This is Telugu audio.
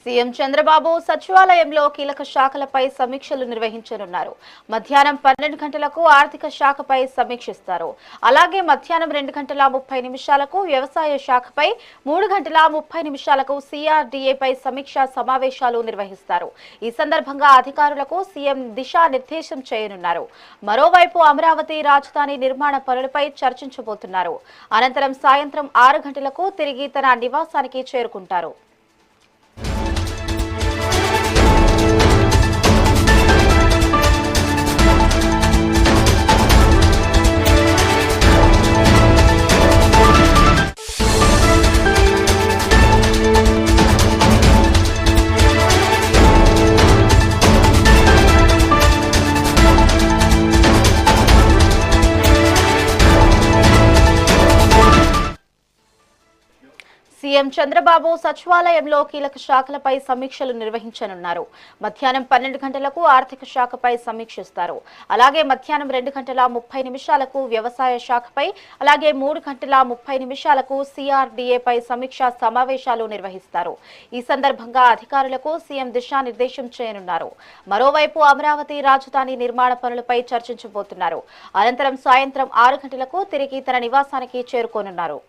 సీఎం చంద్రబాబు సచివాలయంలో కీలక శాఖలపై సమీక్షలు నిర్వహించనున్నారు. మధ్యాహ్నం 12 గంటలకు ఆర్థిక శాఖపై సమీక్షిస్తారు. అలాగే మధ్యాహ్నం 2:30 వ్యవసాయ శాఖపై, 3:30 CRDAపై సమీక్షా సమావేశాలు నిర్వహిస్తారు. ఈ సందర్భంగా అధికారులకు సీఎం దిశానిర్దేశం చేయనున్నారు. మరోవైపు అమరావతి రాజధాని నిర్మాణ పనులపై చర్చించబోతున్నారు. అనంతరం సాయంత్రం 6 గంటలకు తిరిగి తన నివాసానికి చేరుకుంటారు. సీఎం చంద్రబాబు సచివాలయంలో కీలక శాఖలపై సమీక్షలు నిర్వహించనున్నారు. మధ్యాహ్నం 12 గంటలకు ఆర్థిక శాఖపై సమీక్షిస్తారు. అలాగే మధ్యాహ్నం 2:30 వ్యవసాయ శాఖపై, అలాగే 3:30 CRDAపై సమీక్షా సమావేశాలు నిర్వహిస్తారు. ఈ సందర్భంగా అధికారులకు సీఎం దిశానిర్దేశం చేయనున్నారు. మరోవైపు అమరావతి రాజధాని నిర్మాణ పనులపై చర్చించబోతున్నారు. అనంతరం సాయంత్రం 6 గంటలకు తిరిగి తన నివాసానికి చేరుకోనున్నారు.